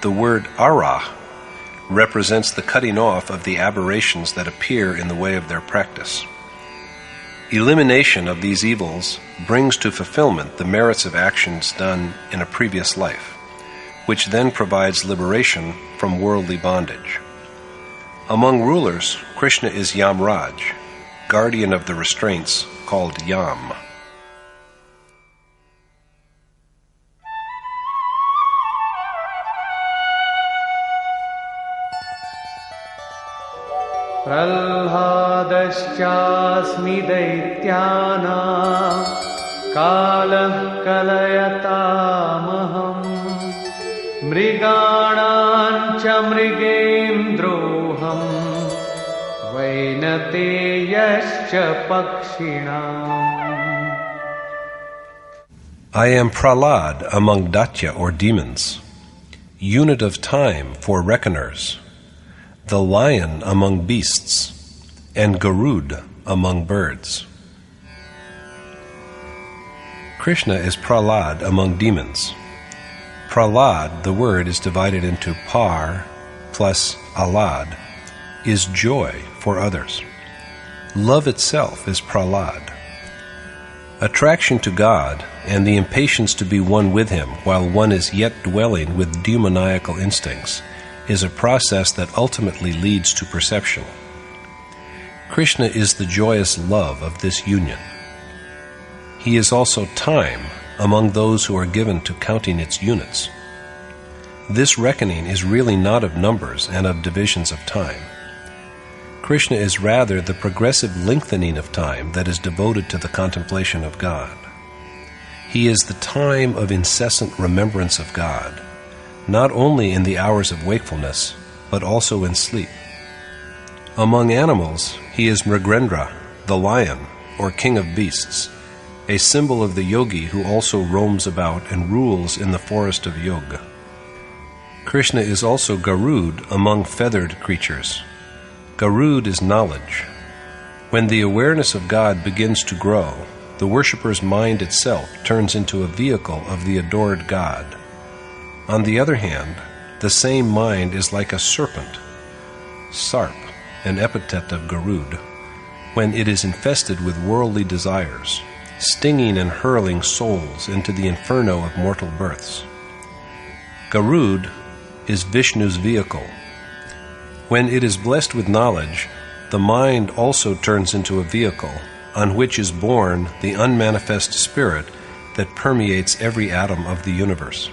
Speaker 1: The word ara represents the cutting off of the aberrations that appear in the way of their practice. Elimination of these evils brings to fulfillment the merits of actions done in a previous life, which then provides liberation from worldly bondage. Among rulers, Krishna is Yamraj, guardian of the restraints called Yam.
Speaker 2: Pralhadaschasmi daityana kalah kalayatamaham mriganancha mrigendroham vainateyascha pakshinam.
Speaker 1: I am Prahlad among Datya or demons, unit of time for reckoners, the lion among beasts, and Garud among birds. Krishna is Prahlad among demons. Prahlad, the word, is divided into par plus alad, is joy for others. Love itself is Prahlad. Attraction to God and the impatience to be one with Him while one is yet dwelling with demoniacal instincts is a process that ultimately leads to perception. Krishna is the joyous love of this union. He is also time among those who are given to counting its units. This reckoning is really not of numbers and of divisions of time. Krishna is rather the progressive lengthening of time that is devoted to the contemplation of God. He is the time of incessant remembrance of God, not only in the hours of wakefulness, but also in sleep. Among animals, he is Mrigendra, the lion, or king of beasts, a symbol of the yogi who also roams about and rules in the forest of yoga. Krishna is also Garud among feathered creatures. Garud is knowledge. When the awareness of God begins to grow, the worshipper's mind itself turns into a vehicle of the adored God. On the other hand, the same mind is like a serpent, sarp, an epithet of Garud, when it is infested with worldly desires, stinging and hurling souls into the inferno of mortal births. Garud is Vishnu's vehicle. When it is blessed with knowledge, the mind also turns into a vehicle on which is born the unmanifest spirit that permeates every atom of the universe.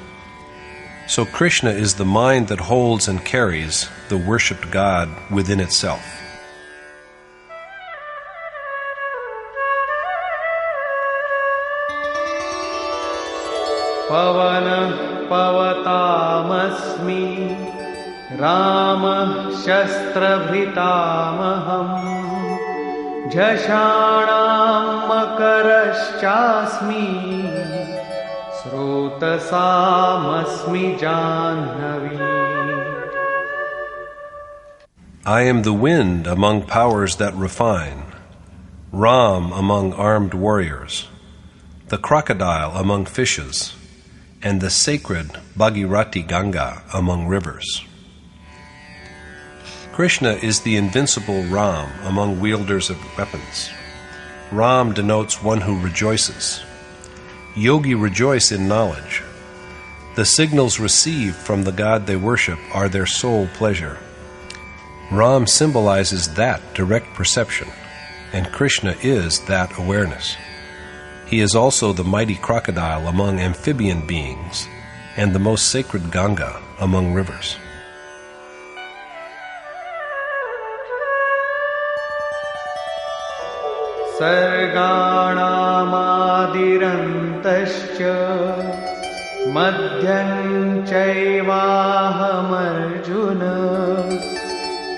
Speaker 1: So Krishna is the mind that holds and carries the worshipped God within itself.
Speaker 2: Pavanah pavatāmasmi Rāmah shastrabhitāmaham Jhashanam makaraschasmi Srotasamasmi Jahnavi.
Speaker 1: I am the wind among powers that refine, Ram among armed warriors, the crocodile among fishes, and the sacred Bhagirati Ganga among rivers. Krishna is the invincible Ram among wielders of weapons. Ram denotes one who rejoices. Yogi rejoice in knowledge. The signals received from the God they worship are their sole pleasure. Ram symbolizes that direct perception, and Krishna is that awareness. He is also the mighty crocodile among amphibian beings and the most sacred Ganga among rivers.
Speaker 2: Sarganamadirantashcha madhyam chaivahamarjuna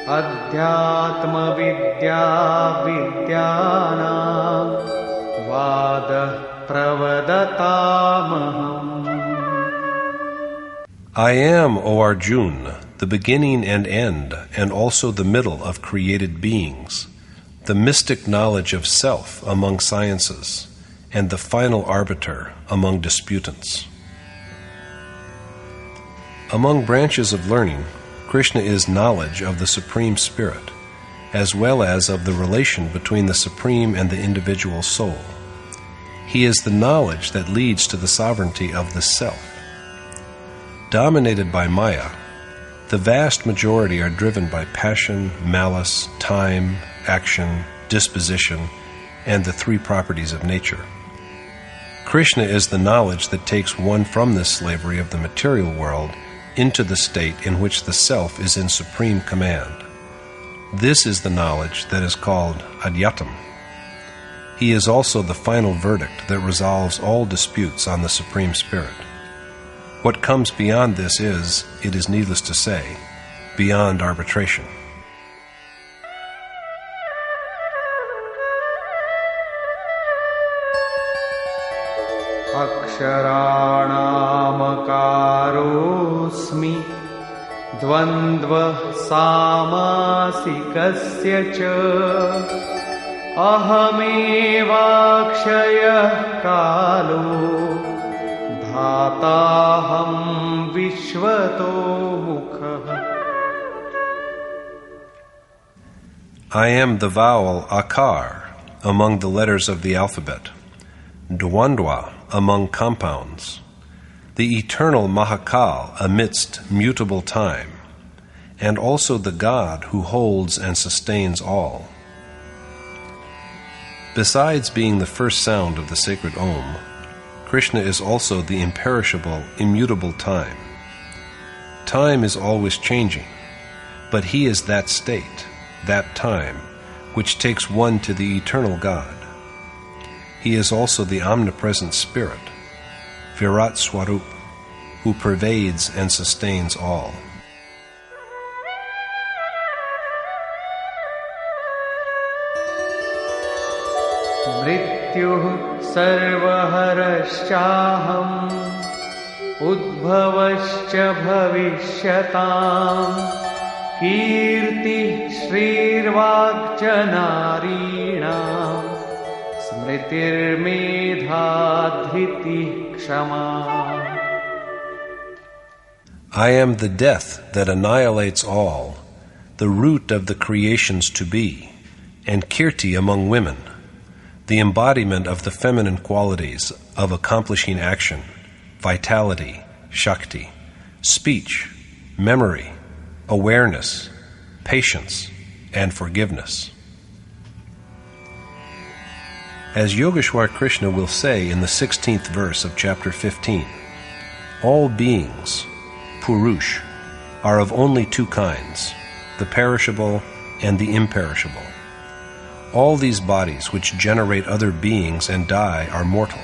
Speaker 2: adhyatma vidya vidyanam vadah pravadatamaham.
Speaker 1: I am, O Arjun, the beginning and end, and also the middle of created beings, the mystic knowledge of self among sciences, and the final arbiter among disputants. Among branches of learning, Krishna is knowledge of the Supreme Spirit, as well as of the relation between the Supreme and the individual soul. He is the knowledge that leads to the sovereignty of the Self. Dominated by Maya, the vast majority are driven by passion, malice, time, action, disposition, and the three properties of nature. Krishna is the knowledge that takes one from this slavery of the material world into the state in which the self is in supreme command. This is the knowledge that is called Adhyatam. He is also the final verdict that resolves all disputes on the Supreme Spirit. What comes beyond this is, it is needless to say, beyond arbitration.
Speaker 2: Aksharanamakarosmi dvandva samasikasya cha ahamevakshayah kalo dhataham vishvato mukha.
Speaker 1: I am the vowel akar among the letters of the alphabet, dvandva among compounds, the eternal Mahakal amidst mutable time, and also the God who holds and sustains all. Besides being the first sound of the sacred Om, Krishna is also the imperishable, immutable time. Time is always changing, but he is that state, that time, which takes one to the eternal God. He is also the omnipresent Spirit, Virat Swarup, who pervades and sustains all.
Speaker 2: Mrityuh sarvaharashchaham udbhavascha bhavishyatam kirti shrirvakcha narinam smritir medha dhriti kshama.
Speaker 1: I am the death that annihilates all, the root of the creations to be, and Kirti among women, the embodiment of the feminine qualities of accomplishing action, vitality, Shakti, speech, memory, awareness, patience, and forgiveness. As Yogeshwar Krishna will say in the 16th verse of chapter 15, all beings, Purush, are of only two kinds, the perishable and the imperishable. All these bodies which generate other beings and die are mortal.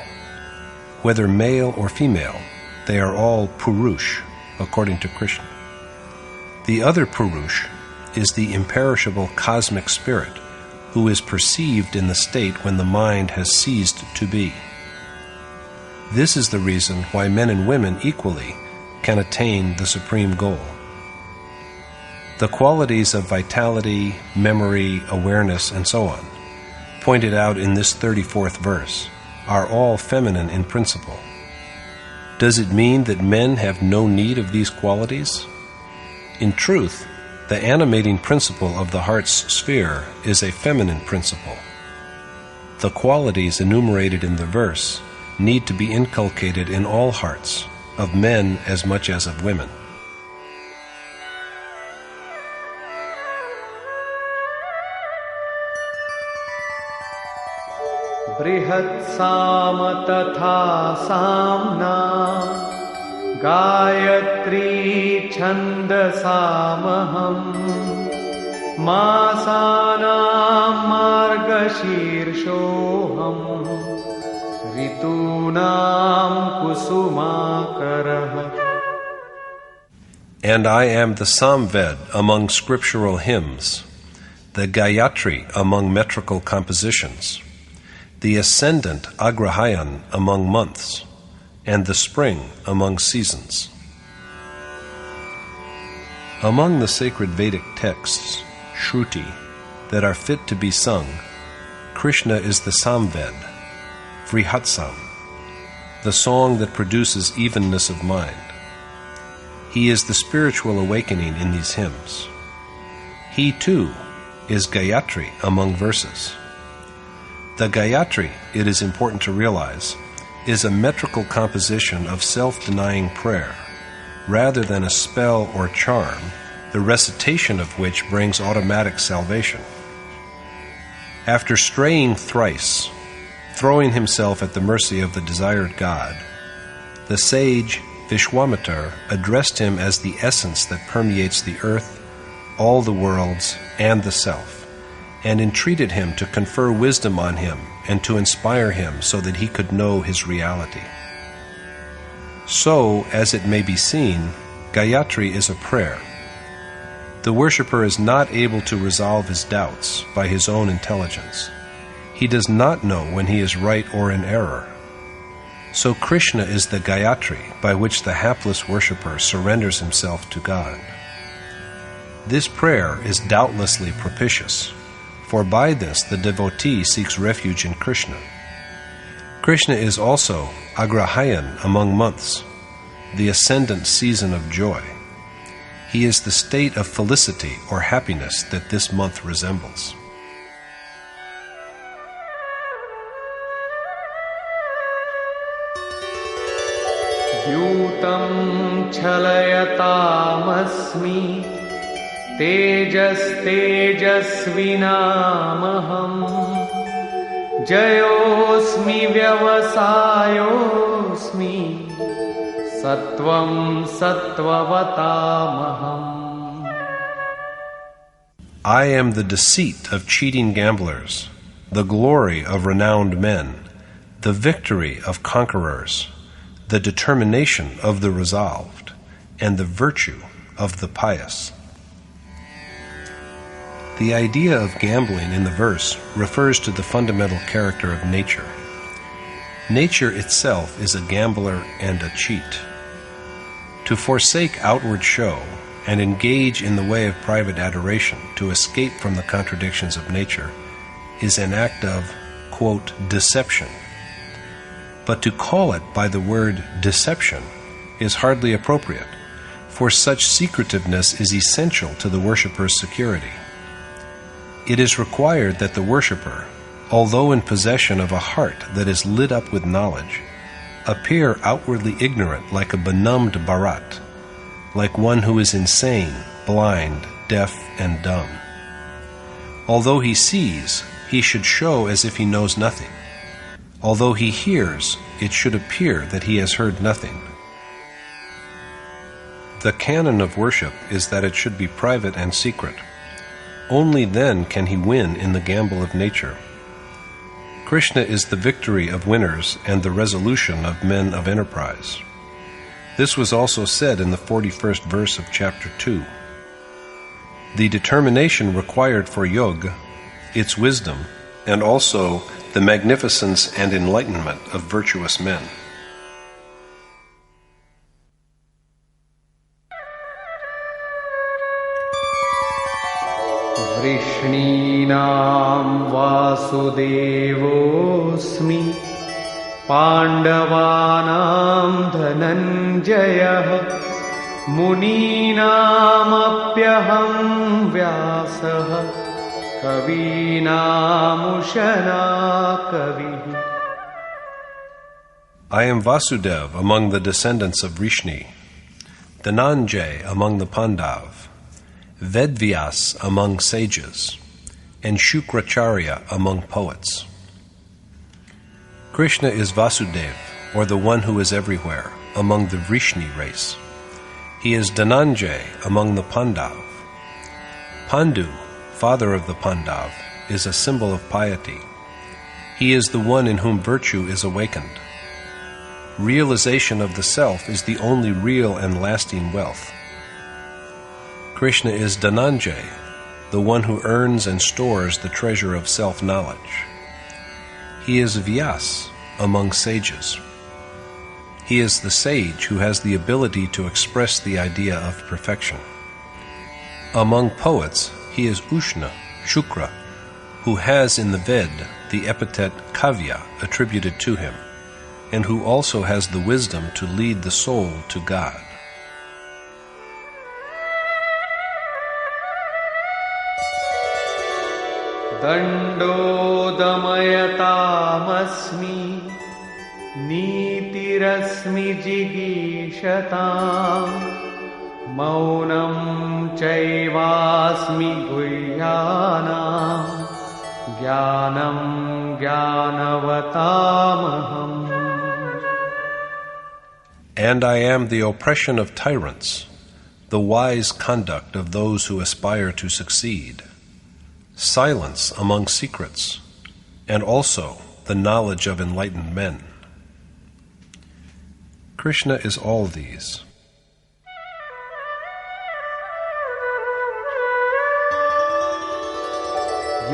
Speaker 1: Whether male or female, they are all Purush, according to Krishna. The other Purush is the imperishable cosmic spirit, who is perceived in the state when the mind has ceased to be. This is the reason why men and women equally can attain the supreme goal. The qualities of vitality, memory, awareness, and so on, pointed out in this 34th verse, are all feminine in principle. Does it mean that men have no need of these qualities? In truth, the animating principle of the heart's sphere is a feminine principle. The qualities enumerated in the verse need to be inculcated in all hearts, of men as much as of women.
Speaker 2: बृहत्साम तथा साम्ना Gayatri छन्दसामहम् मासानां मार्गशीर्षोऽहम् ऋतूनां कुसुमाकरः.
Speaker 1: And I am the Samved among scriptural hymns, the Gayatri among metrical compositions, the ascendant Agrahayan among months, and the spring among seasons. Among the sacred Vedic texts, Shruti, that are fit to be sung, Krishna is the Samved, Vrihatsam, the song that produces evenness of mind. He is the spiritual awakening in these hymns. He, too, is Gayatri among verses. The Gayatri, it is important to realize, is a metrical composition of self-denying prayer, rather than a spell or charm, the recitation of which brings automatic salvation. After straying thrice, throwing himself at the mercy of the desired God, the sage Vishwamitar addressed him as the essence that permeates the earth, all the worlds, and the self, and entreated him to confer wisdom on him and to inspire him so that he could know his reality. So, as it may be seen, Gayatri is a prayer. The worshipper is not able to resolve his doubts by his own intelligence. He does not know when he is right or in error. So Krishna is the Gayatri by which the hapless worshipper surrenders himself to God. This prayer is doubtlessly propitious, for by this the devotee seeks refuge in Krishna. Krishna is also Agrahayan among months, the ascendant season of joy. He is the state of felicity or happiness that this month resembles.
Speaker 2: द्यूतं छलयतामस्मि तेजस्तेजस्विनामहम् जयोऽस्मि व्यवसायोऽस्मि सत्वं सत्त्ववतामहम्.
Speaker 1: I am the deceit of cheating gamblers, the glory of renowned men, the victory of conquerors, the determination of the resolved, and the virtue of the pious. The idea of gambling in the verse refers to the fundamental character of nature. Nature itself is a gambler and a cheat. To forsake outward show and engage in the way of private adoration to escape from the contradictions of nature is an act of, quote, deception. But to call it by the word deception is hardly appropriate, for such secretiveness is essential to the worshipper's security. It is required that the worshipper, although in possession of a heart that is lit up with knowledge, appear outwardly ignorant like a benumbed Bharat, like one who is insane, blind, deaf, and dumb. Although he sees, he should show as if he knows nothing. Although he hears, it should appear that he has heard nothing. The canon of worship is that it should be private and secret. Only then can he win in the gamble of nature. Krishna is the victory of winners and the resolution of men of enterprise. This was also said in the 41st verse of chapter 2. The determination required for yoga, its wisdom, and also the magnificence and enlightenment of virtuous men.
Speaker 2: वृष्णीनां वासुदेवोऽस्मि पाण्डवानां धनञ्जयः मुनीनामप्यहं व्यासः कवीनामुशना कविः.
Speaker 1: I am Vasudev among the descendants of Vrishni, Dhananjay among the Pandav, Vedvyas among sages, and Shukracharya among poets. Krishna is Vasudev, or the one who is everywhere, among the Vrishni race. He is Dhananjay among the Pandav. Pandu, father of the Pandav, is a symbol of piety. He is the one in whom virtue is awakened. Realization of the self is the only real and lasting wealth. Krishna is Dhananjay, the one who earns and stores the treasure of self-knowledge. He is Vyas among sages. He is the sage who has the ability to express the idea of perfection. Among poets, he is Ushna, Shukra, who has in the Ved the epithet Kavya attributed to him, and who also has the wisdom to lead the soul to God.
Speaker 2: दण्डोदमयतामस्मि नीतिरस्मि जिगीषताम् मौनं चैवास्मि गुह्यानां ज्ञानं ज्ञानवतामहम्.
Speaker 1: And I am the oppression of tyrants, the wise conduct of those who aspire to succeed, silence among secrets, and also the knowledge of enlightened men. Krishna is all these.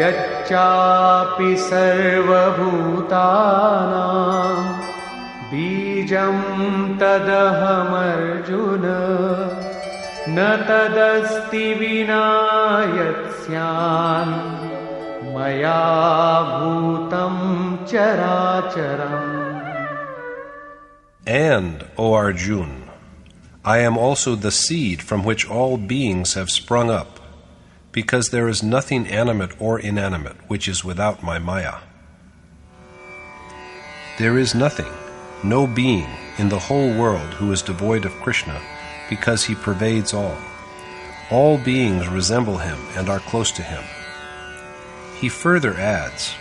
Speaker 2: यच्चापि सर्वभूतानां बीजं तदहमर्जुन न तदस्ति विना यत्स्यामि मया भूतं चराचरम्.
Speaker 1: And, O Arjun, I am also the seed from which all beings have sprung up, because there is nothing animate or inanimate which is without my Maya. There is nothing, no being in the whole world who is devoid of Krishna, because he pervades all. All beings resemble him and are close to him. He further adds,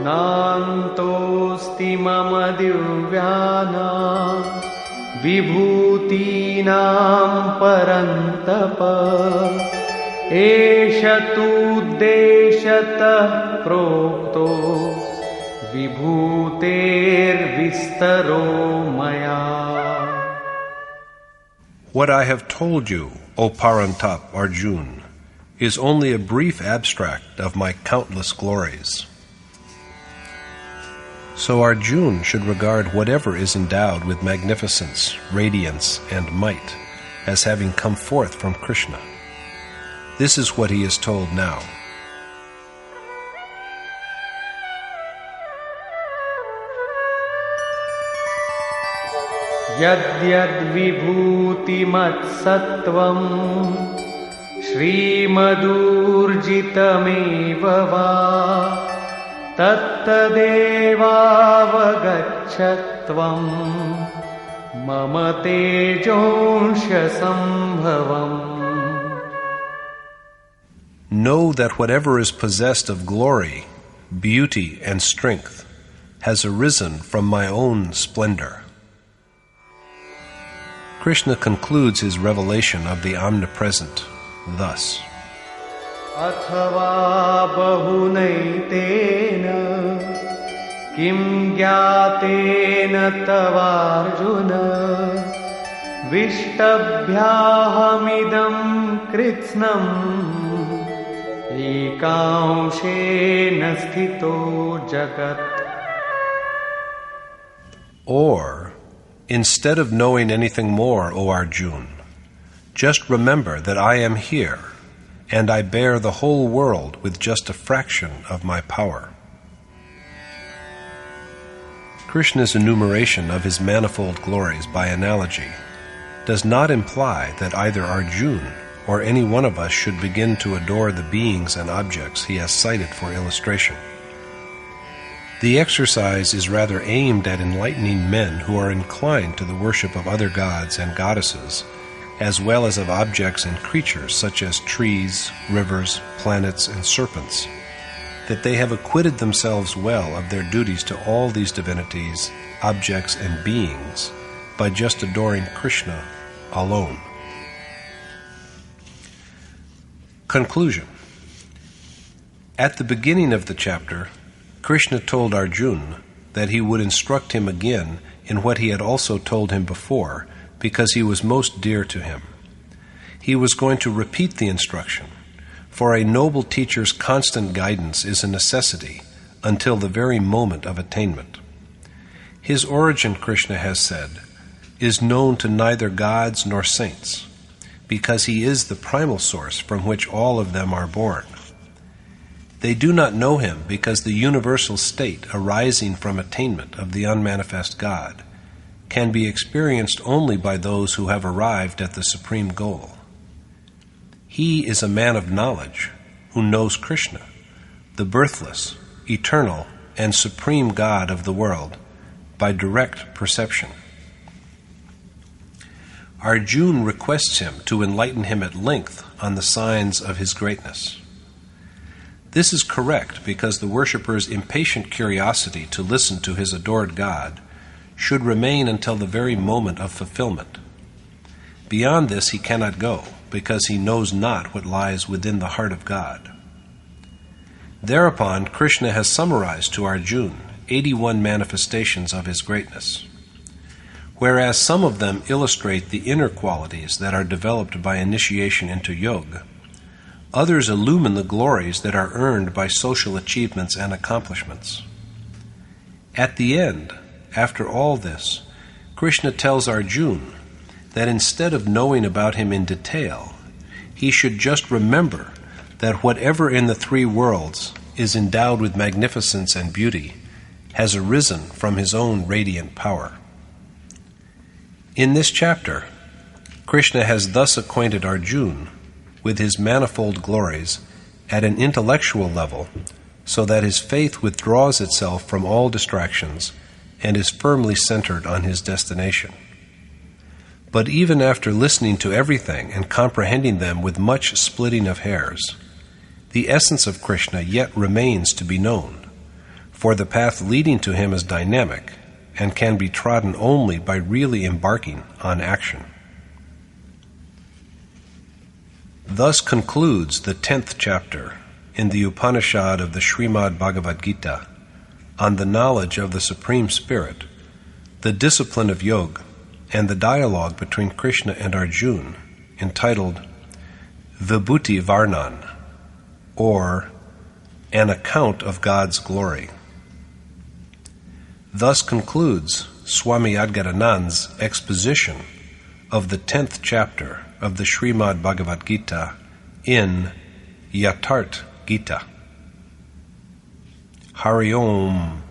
Speaker 2: नान्तोऽस्ति मम दिव्यानां विभूतीनां परन्तप एष तूद्देशतः प्रोक्तो विभूतेर्विस्तरो मया.
Speaker 1: What I have told you, O Parantap Arjun, is only a brief abstract of my countless glories. So Arjun should regard whatever is endowed with magnificence, radiance, and might as having come forth from Krishna. This is what he is told now.
Speaker 2: यद्यद्विभूतिमत्सत्त्वम् श्रीमदूर्जितमेव वा तत्तदेवावगच्छत्वम् मम तेजोंशसम्भवम्.
Speaker 1: Know that whatever is possessed of glory, beauty, and strength has arisen from my own splendor. Krishna concludes his revelation of the Omnipresent thus.
Speaker 2: Athava bahunaitena kim gyatena tavarjuna vishtabhyahamidam kritsnam ekaanshena sthito jagat.
Speaker 1: Or, instead of knowing anything more, O Arjun, just remember that I am here, and I bear the whole world with just a fraction of my power. Krishna's enumeration of his manifold glories by analogy does not imply that either Arjun or any one of us should begin to adore the beings and objects he has cited for illustration. The exercise is rather aimed at enlightening men who are inclined to the worship of other gods and goddesses, as well as of objects and creatures such as trees, rivers, planets, and serpents, that they have acquitted themselves well of their duties to all these divinities, objects, and beings by just adoring Krishna alone. Conclusion. At the beginning of the chapter, Krishna told Arjuna that he would instruct him again in what he had also told him before, because he was most dear to him. He was going to repeat the instruction, for a noble teacher's constant guidance is a necessity until the very moment of attainment. His origin, Krishna has said, is known to neither gods nor saints, because he is the primal source from which all of them are born. They do not know him because the universal state arising from attainment of the unmanifest God can be experienced only by those who have arrived at the supreme goal. He is a man of knowledge who knows Krishna, the birthless, eternal, and supreme God of the world, by direct perception. Arjuna requests him to enlighten him at length on the signs of his greatness. This is correct because the worshipper's impatient curiosity to listen to his adored God should remain until the very moment of fulfillment. Beyond this he cannot go, because he knows not what lies within the heart of God. Thereupon, Krishna has summarized to Arjuna 81 manifestations of his greatness. Whereas some of them illustrate the inner qualities that are developed by initiation into yoga, others illumine the glories that are earned by social achievements and accomplishments. At the end, after all this, Krishna tells Arjuna that instead of knowing about him in detail, he should just remember that whatever in the three worlds is endowed with magnificence and beauty has arisen from his own radiant power. In this chapter, Krishna has thus acquainted Arjuna with his manifold glories at an intellectual level, so that his faith withdraws itself from all distractions and is firmly centered on his destination. But even after listening to everything and comprehending them with much splitting of hairs, the essence of Krishna yet remains to be known, for the path leading to him is dynamic and can be trodden only by really embarking on action. Thus concludes the 10th chapter in the Upanishad of the Srimad Bhagavad Gita on the knowledge of the Supreme Spirit, the discipline of yoga, and the dialogue between Krishna and Arjuna, entitled Vibhuti Varnan, or An Account of God's Glory. Thus concludes Swami Adgadanand's exposition of the 10th chapter of the Srimad Bhagavad Gita in Yatharth Gita. Hari Om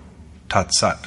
Speaker 1: Tat Sat.